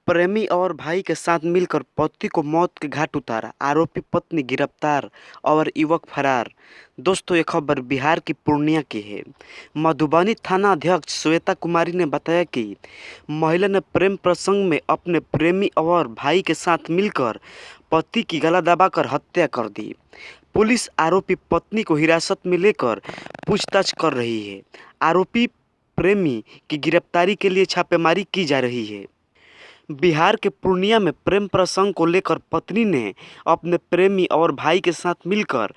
प्रेमी और भाई के साथ मिलकर पति को मौत के घाट उतारा, आरोपी पत्नी गिरफ्तार और युवक फरार। दोस्तों, ये खबर बिहार की पूर्णिया की है। मधुबनी थाना अध्यक्ष श्वेता कुमारी ने बताया कि महिला ने प्रेम प्रसंग में अपने प्रेमी और भाई के साथ मिलकर पति की गला दबाकर हत्या कर दी। पुलिस आरोपी पत्नी को हिरासत में लेकर पूछताछ कर रही है। आरोपी प्रेमी की गिरफ्तारी के लिए छापेमारी की जा रही है। बिहार के पूर्णिया में प्रेम प्रसंग को लेकर पत्नी ने अपने प्रेमी और भाई के साथ मिलकर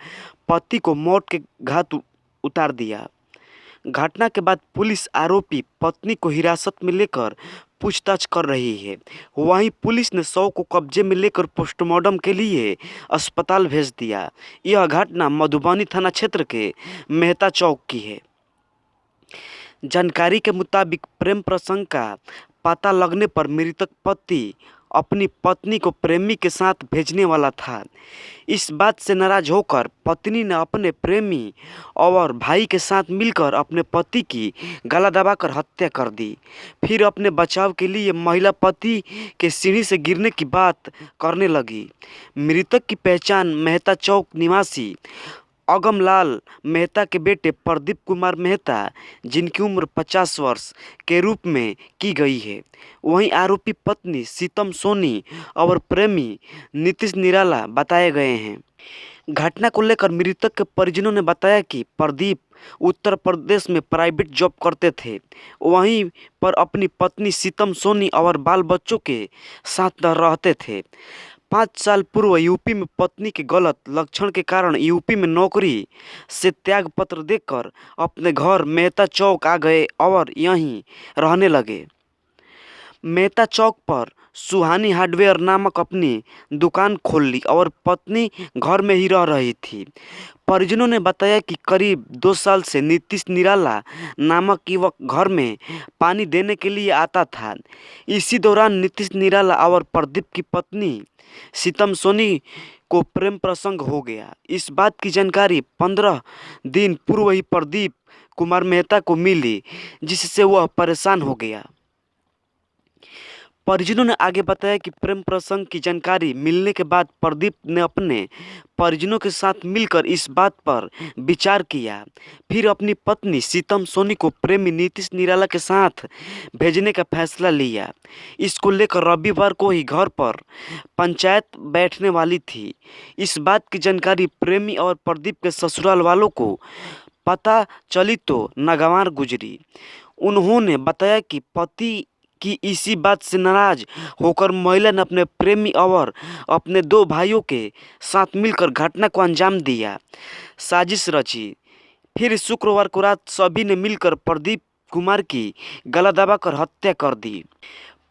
पति को मौत के घाट उतार दिया। घटना के बाद पुलिस आरोपी पत्नी को हिरासत में लेकर पूछताछ कर रही है। वहीं पुलिस ने शव को कब्जे में लेकर पोस्टमार्टम के लिए अस्पताल भेज दिया। यह घटना मधुबनी थाना क्षेत्र के मेहता चौक की है। जानकारी के मुताबिक प्रेम प्रसंग का पता लगने पर मृतक पति अपनी पत्नी को प्रेमी के साथ भेजने वाला था। इस बात से नाराज होकर पत्नी ने अपने प्रेमी और भाई के साथ मिलकर अपने पति की गला दबाकर हत्या कर दी। फिर अपने बचाव के लिए महिला पति के सीढ़ी से गिरने की बात करने लगी। मृतक की पहचान मेहता चौक निवासी अगमलाल मेहता के बेटे प्रदीप कुमार मेहता, जिनकी उम्र 50 वर्ष के रूप में की गई है। वहीं आरोपी पत्नी सीतम सोनी और प्रेमी नीतीश निराला बताए गए हैं। घटना को लेकर मृतक के परिजनों ने बताया कि प्रदीप उत्तर प्रदेश में प्राइवेट जॉब करते थे, वहीं पर अपनी पत्नी सीतम सोनी और बाल बच्चों के साथ रहते थे। 5 साल पूर्व यूपी में पत्नी के गलत लक्षण के कारण यूपी में नौकरी से त्याग पत्र देकर अपने घर मेहता चौक आ गए और यहीं रहने लगे। मेहता चौक पर सुहानी हार्डवेयर नामक अपनी दुकान खोल ली और पत्नी घर में ही रह रही थी। परिजनों ने बताया कि करीब 2 साल से नीतीश निराला नामक युवक घर में पानी देने के लिए आता था। इसी दौरान नीतीश निराला और प्रदीप की पत्नी सीतम सोनी को प्रेम प्रसंग हो गया। इस बात की जानकारी 15 दिन पूर्व ही प्रदीप कुमार मेहता को मिली, जिससे वह परेशान हो गया। परिजनों ने आगे बताया कि प्रेम प्रसंग की जानकारी मिलने के बाद प्रदीप ने अपने परिजनों के साथ मिलकर इस बात पर विचार किया। फिर अपनी पत्नी सीतम सोनी को प्रेमी नीतीश निराला के साथ भेजने का फैसला लिया। इसको लेकर रविवार को ही घर पर पंचायत बैठने वाली थी। इस बात की जानकारी प्रेमी और प्रदीप के ससुराल वालों को पता चली तो नागवार गुजरी। उन्होंने बताया कि पति की इसी बात से नाराज होकर महिला ने अपने प्रेमी और अपने 2 भाइयों के साथ मिलकर घटना को अंजाम दिया, साजिश रची। फिर शुक्रवार को रात सभी ने मिलकर प्रदीप कुमार की गला दबाकर हत्या कर दी।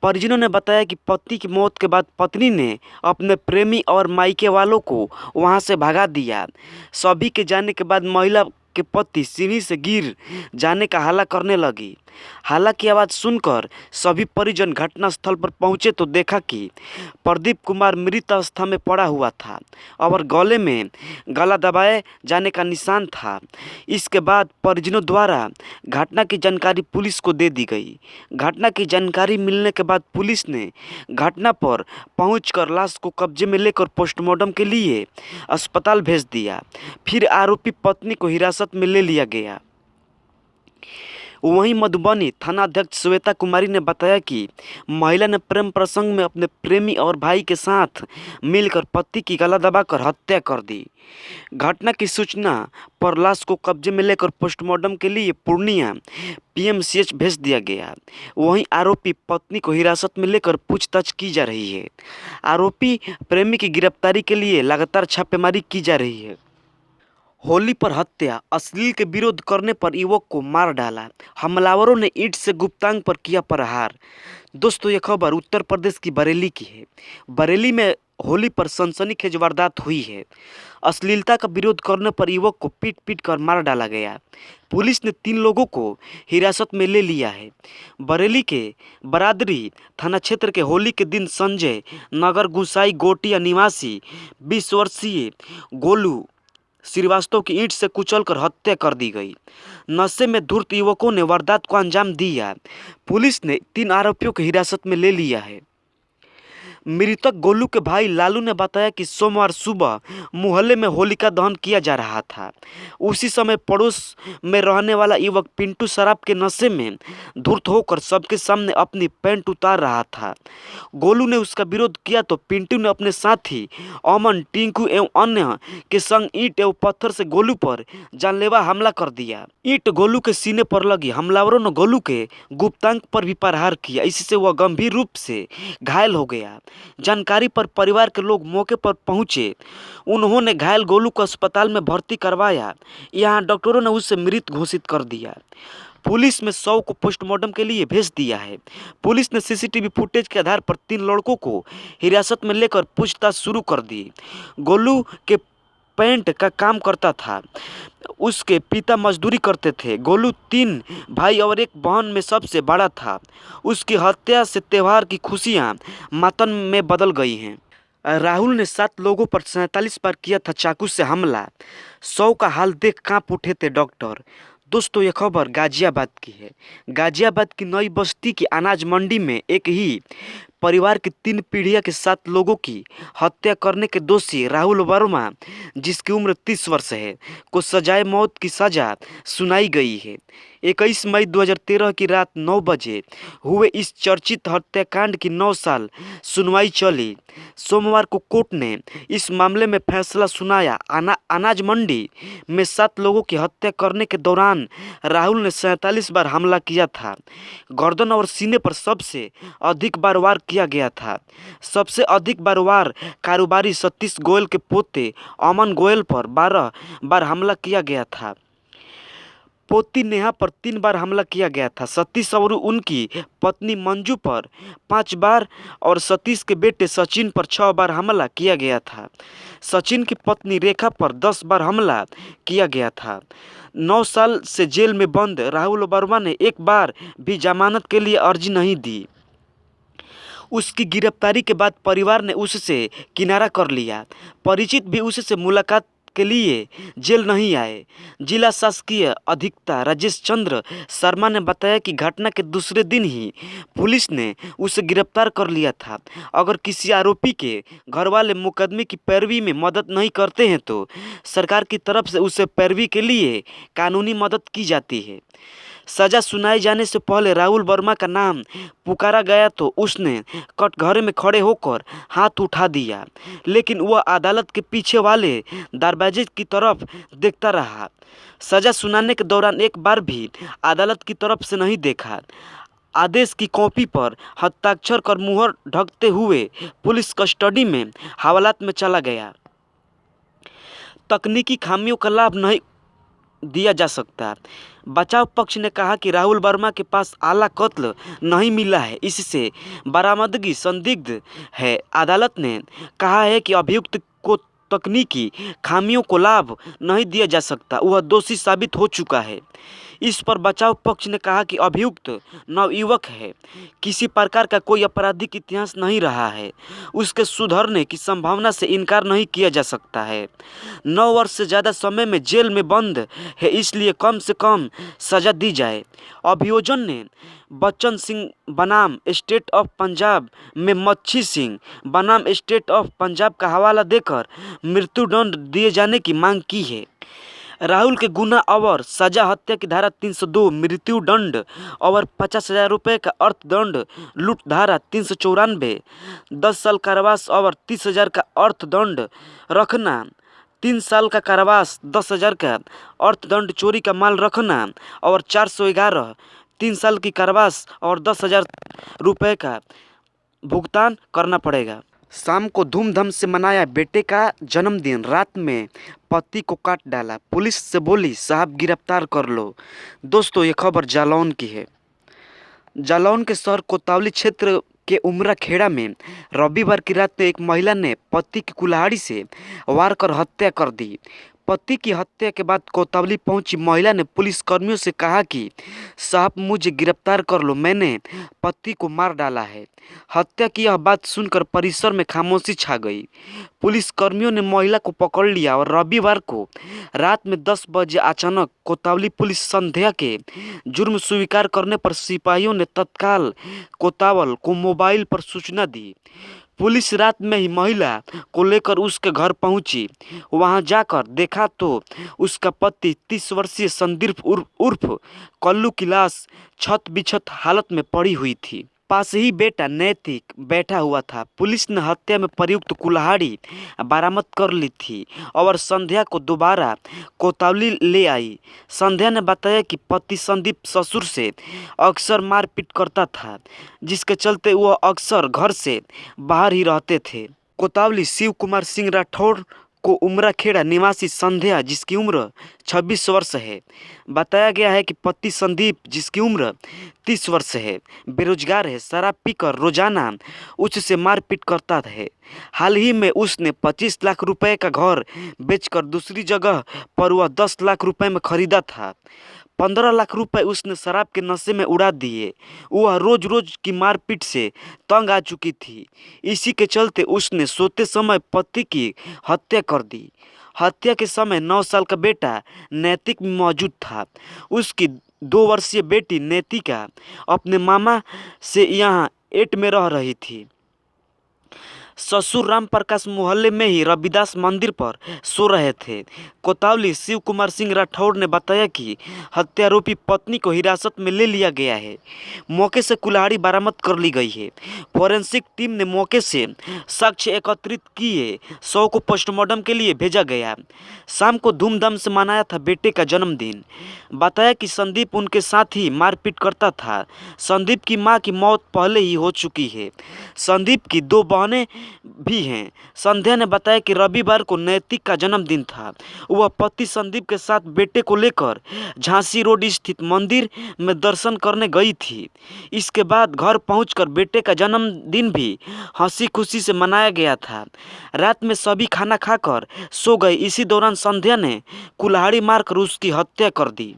परिजनों ने बताया कि पति की मौत के बाद पत्नी ने अपने प्रेमी और मायके वालों को वहां से भगा दिया। सभी के जाने के बाद महिला के पति सीढ़ी से गिर जाने का हल्ला करने लगी। हल्ला की आवाज़ सुनकर सभी परिजन घटनास्थल पर पहुंचे तो देखा कि प्रदीप कुमार मृत अवस्था में पड़ा हुआ था और गले में गला दबाए जाने का निशान था। इसके बाद परिजनों द्वारा घटना की जानकारी पुलिस को दे दी गई। घटना की जानकारी मिलने के बाद पुलिस ने घटना पर पहुंचकर लाश को कब्जे में लेकर पोस्टमार्टम के लिए अस्पताल भेज दिया। फिर आरोपी पत्नी को हिरासत में ले लिया गया। वहीं मधुबनी थानाध्यक्ष श्वेता कुमारी ने बताया कि महिला ने प्रेम प्रसंग में अपने प्रेमी और भाई के साथ मिलकर पति की गला दबाकर हत्या कर दी। घटना की सूचना पर लाश को कब्जे में लेकर पोस्टमार्टम के लिए पूर्णिया पीएमसीएच भेज दिया गया। वहीं आरोपी पत्नी को हिरासत में लेकर पूछताछ की जा रही है। आरोपी प्रेमी की गिरफ्तारी के लिए लगातार छापेमारी की जा रही है। होली पर हत्या, अश्लील के विरोध करने पर युवक को मार डाला, हमलावरों ने ईंट से गुप्तांग पर किया प्रहार। दोस्तों, ये खबर उत्तर प्रदेश की बरेली की है। बरेली में होली पर सनसनीखेज वारदात हुई है। अश्लीलता का विरोध करने पर युवक को पीट पीट कर मार डाला गया। पुलिस ने 3 लोगों को हिरासत में ले लिया है। बरेली के बरादरी थाना क्षेत्र के होली के दिन संजय नगर गुसाई गोटिया निवासी 20 वर्षीय गोलू श्रीवास्तव की ईंट से कुचलकर हत्या कर दी गई। नशे में धूर्त युवकों ने वारदात को अंजाम दिया। पुलिस ने 3 आरोपियों को हिरासत में ले लिया है। मृतक गोलू के भाई लालू ने बताया कि सोमवार सुबह मोहल्ले में होलिका दहन किया जा रहा था। उसी समय पड़ोस में रहने वाला युवक पिंटू शराब के नशे में धुत होकर सबके सामने अपनी पैंट उतार रहा था। गोलू ने उसका विरोध किया तो पिंटू ने अपने साथी अमन, टिंकू एवं अन्य के संग ईंट एवं पत्थर से गोलू पर जानलेवा हमला कर दिया। ईंट गोलू के सीने पर लगी। हमलावरों ने गोलू के गुप्तांग पर भी प्रहार किया, इससे वह गंभीर रूप से घायल हो गया। जानकारी पर परिवार के लोग मौके पर पहुंचे। उन्होंने घायल गोलू को अस्पताल में भर्ती करवाया। यहाँ डॉक्टरों ने उसे मृत घोषित कर दिया। पुलिस ने शव को पोस्टमार्टम के लिए भेज दिया है। पुलिस ने सीसीटीवी फुटेज के आधार पर 3 लड़कों को हिरासत में लेकर पूछताछ शुरू कर दी। गोलू के पेंट का काम करता था। उसके पिता मजदूरी करते थे। गोलू 3 भाई और एक बहन में सबसे बड़ा था। उसकी हत्या से त्योहार की खुशियां मातम में बदल गई हैं। राहुल ने 7 लोगों पर 47 बार किया था चाकू से हमला। 100 का हाल देख कांप उठे थे डॉक्टर। दोस्तों, ये खबर गाजियाबाद की है। गाजियाबाद की नई बस्ती की अनाज मंडी में एक ही परिवार की 3 पीढ़ियों के 7 लोगों की हत्या करने के दोषी राहुल वर्मा, जिसकी उम्र 30 वर्ष है, को सजाए मौत की सजा सुनाई गई है। 21 मई 2013 की रात 9 बजे हुए इस चर्चित हत्याकांड की 9 साल सुनवाई चली। सोमवार को कोर्ट ने इस मामले में फैसला सुनाया। अनाज मंडी में 7 लोगों की हत्या करने के दौरान राहुल ने 47 बार हमला किया था। गर्दन और सीने पर सबसे अधिक बार वार किया गया था। सबसे अधिक बार वार कारोबारी सतीश गोयल के पोते अमन गोयल पर 12 बार हमला किया गया था। पोती नेहा पर 3 बार हमला किया गया था। सतीश और उनकी पत्नी मंजू पर 5 बार और सतीश के बेटे सचिन पर 6 बार हमला किया गया था। सचिन की पत्नी रेखा पर 10 बार हमला किया गया था। 9 साल से जेल में बंद राहुल वर्मा ने एक बार भी जमानत के लिए अर्जी नहीं दी। उसकी गिरफ्तारी के बाद परिवार ने उससे किनारा कर लिया। परिचित भी उससे मुलाकात के लिए जेल नहीं आए। जिला शासकीय अधीक्षक राजेश चंद्र शर्मा ने बताया कि घटना के दूसरे दिन ही पुलिस ने उसे गिरफ्तार कर लिया था। अगर किसी आरोपी के घर वाले मुकदमे की पैरवी में मदद नहीं करते हैं तो सरकार की तरफ से उसे पैरवी के लिए कानूनी मदद की जाती है। सजा सुनाए जाने से पहले राहुल वर्मा का नाम पुकारा गया तो उसने कटघरे में खड़े होकर हाथ उठा दिया, लेकिन वह अदालत के पीछे वाले दरवाजे की तरफ देखता रहा। सजा सुनाने के दौरान एक बार भी अदालत की तरफ से नहीं देखा। आदेश की कॉपी पर हस्ताक्षर कर मुहर ढकते हुए पुलिस कस्टडी में हवालात में चला गया। तकनीकी खामियों का लाभ नहीं दिया जा सकता। बचाव पक्ष ने कहा कि राहुल वर्मा के पास आला कत्ल नहीं मिला है, इससे बरामदगी संदिग्ध है। अदालत ने कहा है कि अभियुक्त को तकनीकी खामियों को लाभ नहीं दिया जा सकता, वह दोषी साबित हो चुका है। इस पर बचाव पक्ष ने कहा कि अभियुक्त नवयुवक है, किसी प्रकार का कोई आपराधिक इतिहास नहीं रहा है, उसके सुधरने की संभावना से इनकार नहीं किया जा सकता है। 9 वर्ष से ज़्यादा समय में जेल में बंद है, इसलिए कम से कम सजा दी जाए। अभियोजन ने बच्चन सिंह बनाम स्टेट ऑफ पंजाब में मच्छी सिंह बनाम स्टेट ऑफ पंजाब का हवाला देकर मृत्युदंड दिए जाने की मांग की है। राहुल के गुना और सजा हत्या की धारा 302, मृत्युदंड और 50,000 रुपये का अर्थदंड, लूट धारा 394, 10 साल कारावास और 30,000 का अर्थदंड रखना, 3 साल का कारावास, 10,000 का अर्थदंड, चोरी का माल रखना और 411, 3 साल की कारावास और 10,000 रुपये का भुगतान करना पड़ेगा। शाम को धूमधाम से मनाया बेटे का जन्मदिन, रात में पति को काट डाला। पुलिस से बोली साहब गिरफ्तार कर लो। दोस्तों, ये खबर जालौन की है। जालौन के शहर कोतवाली क्षेत्र के उमरा खेड़ा में रविवार की रात एक महिला ने पति की कुल्हाड़ी से वार कर हत्या कर दी। पति की हत्या के बाद कोतवाली पहुंची महिला ने पुलिस कर्मियों से कहा कि साहब मुझे गिरफ्तार कर लो, मैंने पति को मार डाला है। हत्या की यह बात सुनकर परिसर में खामोशी छा गई। पुलिस कर्मियों ने महिला को पकड़ लिया और रविवार को रात में 10 बजे अचानक कोतवाली पुलिस संध्या के जुर्म स्वीकार करने पर सिपाहियों ने तत्काल कोतवाल को मोबाइल पर सूचना दी। पुलिस रात में ही महिला को लेकर उसके घर पहुंची। वहां जाकर देखा तो उसका पति 30 वर्षीय संदीप उर्फ कल्लू की लाश छत बिछत हालत में पड़ी हुई थी। पास ही बेटा नैतिक बैठा हुआ था। पुलिस ने हत्या में प्रयुक्त कुल्हाड़ी बरामद कर ली थी और संध्या को दोबारा कोतवाली ले आई। संध्या ने बताया कि पति संदीप ससुर से अक्सर मारपीट करता था, जिसके चलते वह अक्सर घर से बाहर ही रहते थे। कोतवाली शिव कुमार सिंह राठौर को उमराखेड़ा निवासी संध्या, जिसकी उम्र 26 वर्ष है, बताया गया है कि पति संदीप, जिसकी उम्र 30 वर्ष है, बेरोजगार है, शराब पीकर रोजाना उससे मारपीट करता है। हाल ही में उसने 25 लाख रुपए का घर बेचकर दूसरी जगह पर वह 10 लाख रुपए में खरीदा था। 15 लाख रुपए उसने शराब के नशे में उड़ा दिए। वह रोज रोज की मारपीट से तंग आ चुकी थी। इसी के चलते उसने सोते समय पति की हत्या कर दी। हत्या के समय 9 साल का बेटा नैतिक मौजूद था। उसकी 2 वर्षीय बेटी नैतिका अपने मामा से यहाँ एट में रह रही थी। ससुर राम प्रकाश मोहल्ले में ही रविदास मंदिर पर सो रहे थे। कोतवाली शिव कुमार सिंह राठौर ने बताया कि हत्यारोपी पत्नी को हिरासत में ले लिया गया है। मौके से कुल्हाड़ी बरामद कर ली गई है। फोरेंसिक टीम ने मौके से साक्ष्य एकत्रित किए। शव को पोस्टमार्टम के लिए भेजा गया। शाम को धूमधाम से मनाया था बेटे का जन्मदिन। बताया कि संदीप उनके साथ ही मारपीट करता था। संदीप की मां की मौत पहले ही हो चुकी है। संदीप की 2 बहनें भी हैं। संध्या ने बताया कि रविवार को नैतिक का जन्मदिन था। वह पति संदीप के साथ बेटे को लेकर झांसी रोड स्थित मंदिर में दर्शन करने गई थी। इसके बाद घर पहुंचकर बेटे का जन्मदिन भी हंसी खुशी से मनाया गया था। रात में सभी खाना खाकर सो गए। इसी दौरान संध्या ने कुल्हाड़ी मारकर उसकी हत्या कर दी।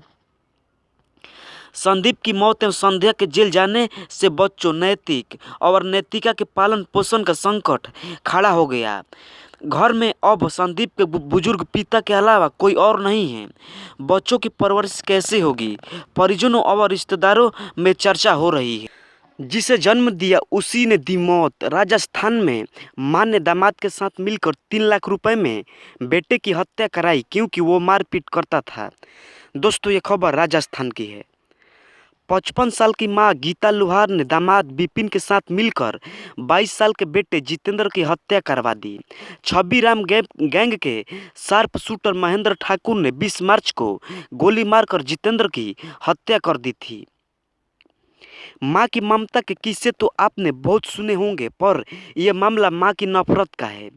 संदीप की मौत एवं संध्या के जेल जाने से बच्चों नैतिक और नैतिका के पालन पोषण का संकट खड़ा हो गया। घर में अब संदीप के बुजुर्ग पिता के अलावा कोई और नहीं है। बच्चों की परवरिश कैसे होगी, परिजनों और रिश्तेदारों में चर्चा हो रही है। जिसे जन्म दिया उसी ने दी मौत। राजस्थान में मां ने दामाद के साथ मिलकर 3 लाख रुपए में बेटे की हत्या कराई क्योंकि वो मारपीट करता था। दोस्तों, ये खबर राजस्थान की है। 55 साल की मां गीता लुहार ने दामाद विपिन के साथ मिलकर 22 साल के बेटे जितेंद्र की हत्या करवा दी। छब्बी राम गैंग के शार्प शूटर महेंद्र ठाकुर ने 20 मार्च को गोली मारकर जितेंद्र की हत्या कर दी थी। मां की ममता के किस्से तो आपने बहुत सुने होंगे, पर यह मामला मां की नफरत का है।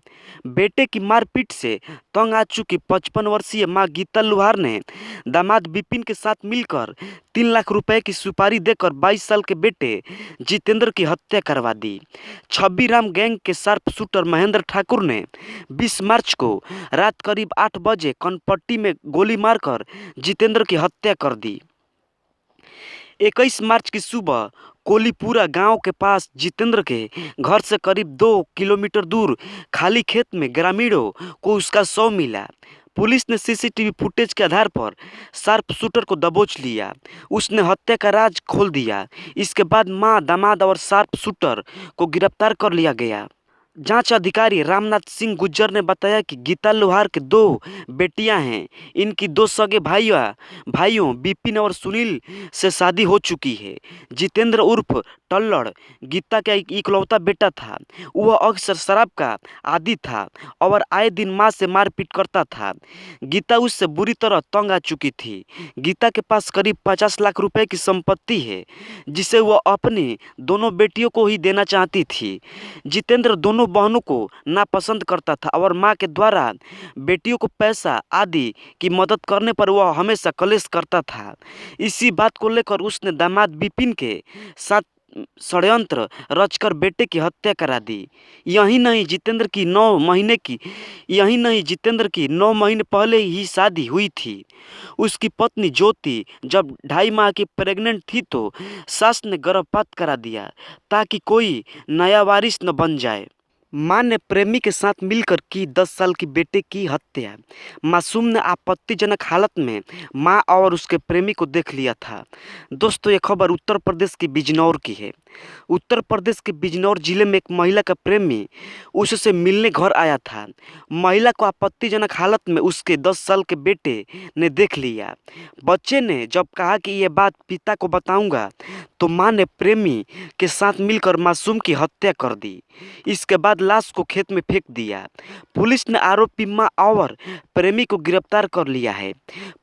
बेटे की मारपीट से तंग आ चुकी 55 वर्षीय मां गीता लुहार ने दामाद विपिन के साथ मिलकर 3 लाख रुपए की सुपारी देकर 22 साल के बेटे जितेंद्र की हत्या करवा दी। छब्बी राम गैंग के शार्प शूटर महेंद्र ठाकुर ने 20 मार्च को रात करीब 8 बजे कनपट्टी में गोली मारकर जितेंद्र की हत्या कर दी। 21 मार्च की सुबह कोलीपुरा गांव के पास जितेंद्र के घर से करीब 2 किलोमीटर दूर खाली खेत में ग्रामीणों को उसका शव मिला। पुलिस ने सीसीटीवी फुटेज के आधार पर शार्प शूटर को दबोच लिया। उसने हत्या का राज खोल दिया। इसके बाद मां, दामाद और शार्प शूटर को गिरफ्तार कर लिया गया। जांच अधिकारी रामनाथ सिंह गुज्जर ने बताया कि गीता लोहार के 2 बेटियां हैं। इनकी 2 सगे भाइयों विपिन और सुनील से शादी हो चुकी है। जितेंद्र उर्फ टल्लड़ गीता का इकलौता बेटा था। वह अक्सर शराब का आदी था और आए दिन मां से मारपीट करता था। गीता उससे बुरी तरह तंग आ चुकी थी। गीता के पास करीब 50 लाख रुपए की संपत्ति है, जिसे वह अपनी दोनों बेटियों को ही देना चाहती थी। जितेंद्र दोनों बहनों को नापसंद करता था और मां के द्वारा बेटियों को पैसा आदि की मदद करने पर वह हमेशा कलेश करता था। इसी बात को लेकर उसने दामाद विपिन के साथ षड्यंत्र रचकर बेटे की हत्या करा दी। यही नहीं जितेंद्र की 9 महीने पहले ही शादी हुई थी। उसकी पत्नी ज्योति जब 2.5 माह की प्रेग्नेंट थी तो सास ने गर्भपात करा दिया ताकि कोई नया वारिस न बन जाए। मां ने प्रेमी के साथ मिलकर की 10 साल की बेटे की हत्या। मासूम ने आपत्तिजनक हालत में मां और उसके प्रेमी को देख लिया था। दोस्तों, ये खबर उत्तर प्रदेश की बिजनौर की है। उत्तर प्रदेश के बिजनौर जिले में एक महिला का प्रेमी उससे मिलने घर आया था। महिला को आपत्तिजनक हालत में उसके 10 साल के बेटे ने देख लिया। बच्चे ने जब कहा कि यह बात पिता को बताऊंगा, तो मां ने प्रेमी के साथ मिलकर मासूम की हत्या कर दी। इसके बाद लाश को खेत में फेंक दिया। पुलिस ने आरोपी मां और प्रेमी को गिरफ्तार कर लिया है।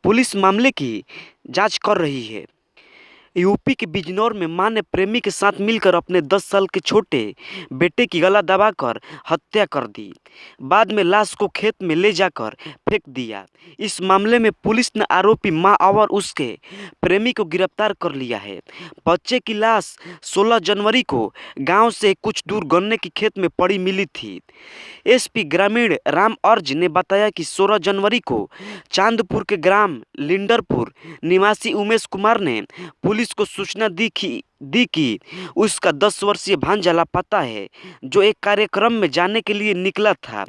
पुलिस मामले की जांच कर रही है। यूपी के बिजनौर में मां ने प्रेमी के साथ मिलकर अपने 10 साल के छोटे बेटे की गला दबाकर हत्या कर दी। बाद में लाश को खेत में ले जाकर फेंक दिया। इस मामले में पुलिस ने आरोपी मां और उसके प्रेमी को गिरफ्तार कर लिया है। बच्चे की लाश 16 जनवरी को गांव से कुछ दूर गन्ने की खेत में पड़ी मिली थी। एसपी ग्रामीण राम अर्ज ने बताया कि 16 जनवरी को चांदपुर के ग्राम लिंडरपुर निवासी उमेश कुमार ने पुलिस को सूचना दी कि उसका 10 वर्षीय भांजा लापता है, जो एक कार्यक्रम में जाने के लिए निकला था।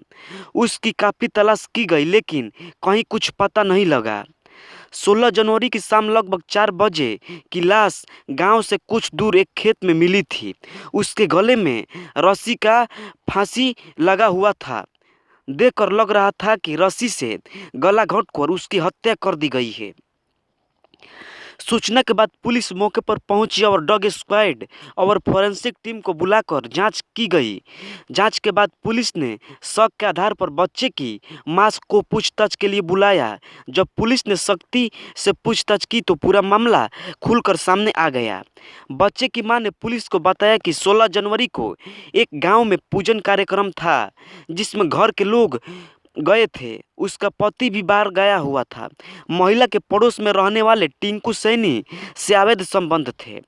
उसकी काफी तलाश की गई, लेकिन कहीं कुछ पता नहीं लगा। 16 जनवरी की शाम लगभग 4 बजे की लाश गांव से कुछ दूर एक खेत में मिली थी। उसके गले में रस्सी का फांसी लगा हुआ था। देखकर लग रहा था कि रस्सी से गला घोंटकर उसकी हत्या कर दी गई है। सूचना के बाद पुलिस मौके पर पहुंची और डॉग स्क्वाड और फोरेंसिक टीम को बुलाकर जांच की गई। जांच के बाद पुलिस ने शक के आधार पर बच्चे की मां को पूछताछ के लिए बुलाया। जब पुलिस ने सख्ती से पूछताछ की तो पूरा मामला खुलकर सामने आ गया। बच्चे की मां ने पुलिस को बताया कि 16 जनवरी को एक गांव में पूजन कार्यक्रम था, जिसमें घर के लोग गए थे। उसका पति भी बाहर गया हुआ था। महिला के पड़ोस में रहने वाले टिंकू सैनी से अवैध संबंध थे।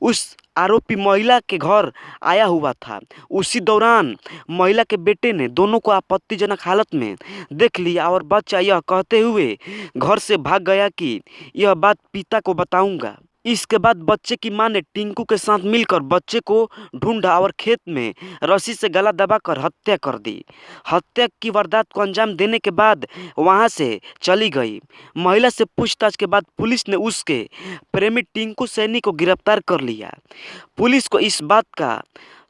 उस आरोपी महिला के घर आया हुआ था। उसी दौरान महिला के बेटे ने दोनों को आपत्तिजनक हालत में देख लिया और बच्चा यह कहते हुए घर से भाग गया कि यह बात पिता को बताऊंगा। इसके बाद बच्चे की मां ने टिंकू के साथ मिलकर बच्चे को ढूंढा और खेत में रस्सी से गला दबाकर हत्या कर दी। हत्या की वारदात को अंजाम देने के बाद वहां से चली गई। महिला से पूछताछ के बाद पुलिस ने उसके प्रेमी टिंकू सैनी को गिरफ्तार कर लिया। पुलिस को इस बात का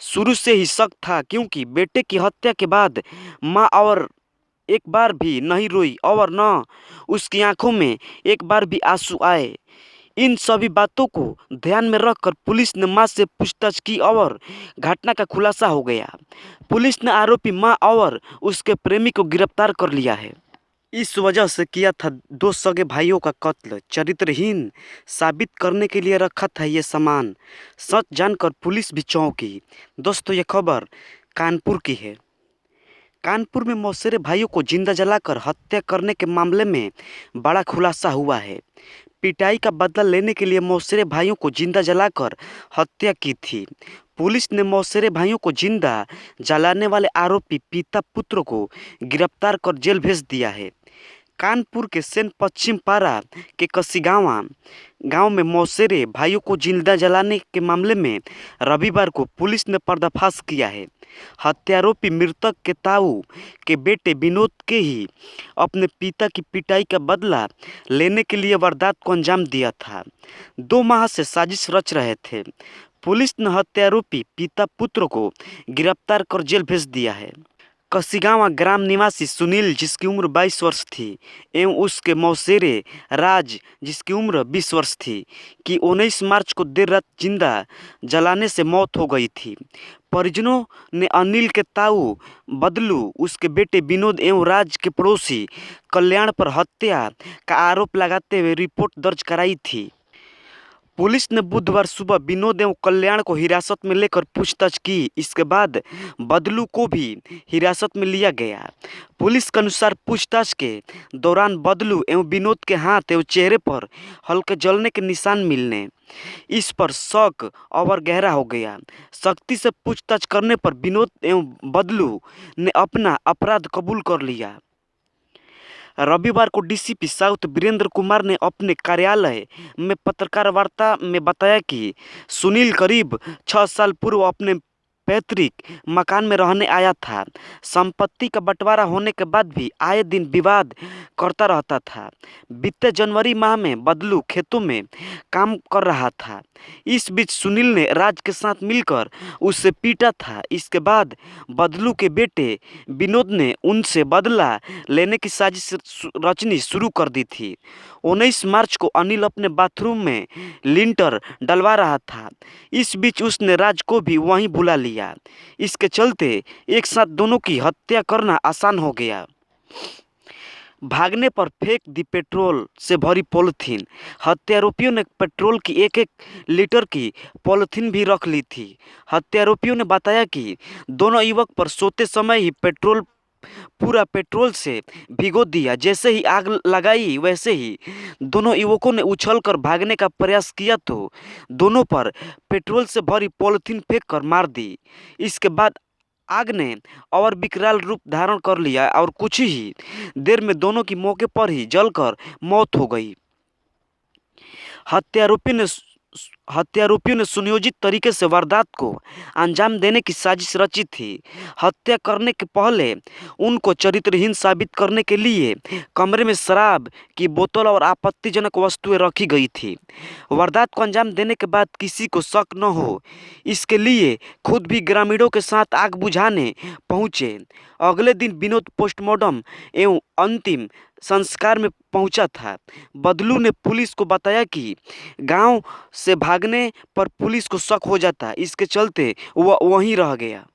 शुरू से ही शक था, क्योंकि बेटे की हत्या के बाद मां और एक बार भी नहीं रोई और न उसकी आंखों में एक बार भी आंसू आए। इन सभी बातों को ध्यान में रखकर पुलिस ने मां से पूछताछ की और घटना का खुलासा हो गया। पुलिस ने आरोपी मां और उसके प्रेमी को गिरफ्तार कर लिया है। इस वजह से किया था 2 सगे भाइयों का कत्ल, चरित्रहीन साबित करने के लिए रखा था ये सामान। सच जानकर पुलिस भी चौंकी। दोस्तों, ये खबर कानपुर की है। कानपुर में मौसेरे भाइयों को जिंदा जलाकर हत्या करने के मामले में बड़ा खुलासा हुआ है। पिटाई का बदला लेने के लिए मौसेरे भाइयों को जिंदा जलाकर हत्या की थी। पुलिस ने मौसेरे भाइयों को जिंदा जलाने वाले आरोपी पिता पुत्र को गिरफ्तार कर जेल भेज दिया है। कानपुर के सेन पश्चिम पारा के कसीगांवा गांव में मौसेरे भाइयों को जिंदा जलाने के मामले में रविवार को पुलिस ने पर्दाफाश किया है। हत्यारोपी मृतक के ताऊ के बेटे विनोद के ही अपने पिता की पिटाई का बदला लेने के लिए वारदात को अंजाम दिया था। 2 माह से साजिश रच रहे थे। पुलिस ने हत्यारोपी पिता पुत्र को गिरफ्तार कर जेल भेज दिया है। कसीगांवा ग्राम निवासी सुनील, जिसकी उम्र 22 वर्ष थी, एवं उसके मौसेरे राज, जिसकी उम्र 20 वर्ष थी, कि 19 मार्च को देर रात जिंदा जलाने से मौत हो गई थी। परिजनों ने अनिल के ताऊ बदलू, उसके बेटे विनोद एवं राज के पड़ोसी कल्याण पर हत्या का आरोप लगाते हुए रिपोर्ट दर्ज कराई थी। पुलिस ने बुधवार सुबह विनोद एवं कल्याण को हिरासत में लेकर पूछताछ की। इसके बाद बदलू को भी हिरासत में लिया गया। पुलिस के अनुसार पूछताछ के दौरान बदलू एवं विनोद के हाथ एवं चेहरे पर हल्के जलने के निशान मिलने इस पर शक और गहरा हो गया। सख्ती से पूछताछ करने पर विनोद एवं बदलू ने अपना अपराध कबूल कर लिया। रविवार को डीसीपी साउथ वीरेंद्र कुमार ने अपने कार्यालय में पत्रकार वार्ता में बताया कि सुनील करीब 6 साल पूर्व अपने पैतृक मकान में रहने आया था। संपत्ति का बंटवारा होने के बाद भी आए दिन विवाद करता रहता था। बीते जनवरी माह में बदलू खेतों में काम कर रहा था। इस बीच सुनील ने राज के साथ मिलकर उसे पीटा था। इसके बाद बदलू के बेटे विनोद ने उनसे बदला लेने की साजिश रचनी शुरू कर दी थी। 19 मार्च को अनिल अपने बाथरूम में लिंटर डलवा रहा था। इस बीच उसने राज को भी वहीं बुला लिया। इसके चलते एक साथ दोनों की हत्या करना आसान हो गया। भागने पर फेंक दी पेट्रोल से भरी पॉलिथीन। हत्यारोपियों ने पेट्रोल की एक एक लीटर की पॉलिथीन भी रख ली थी। हत्यारोपियों ने बताया कि दोनों युवक पर सोते समय ही पूरा पेट्रोल से भिगो दिया। जैसे ही आग लगाई वैसे ही दोनों युवकों ने उछलकर भागने का प्रयास किया तो दोनों पर पेट्रोल से भरी पॉलिथीन फेंक कर मार दी। इसके बाद आग ने और विकराल रूप धारण कर लिया और कुछ ही देर में दोनों की मौके पर ही जलकर मौत हो गई। हत्यारोपियों ने हत्यारोपियों ने सुनियोजित तरीके से वारदात को अंजाम देने की साजिश रची थी। हत्या करने के पहले उनको चरित्रहीन साबित करने के लिए कमरे में शराब की बोतल और आपत्तिजनक वस्तुएं रखी गई थी। वारदात को अंजाम देने के बाद किसी को शक न हो, इसके लिए खुद भी ग्रामीणों के साथ आग बुझाने पहुंचे। अगले दिन विनोद पोस्टमार्टम एवं अंतिम संस्कार में पहुंचा था। बदलू ने पुलिस को बताया कि गांव से भागने पर पुलिस को शक हो जाता, इसके चलते वह वहीं रह गया।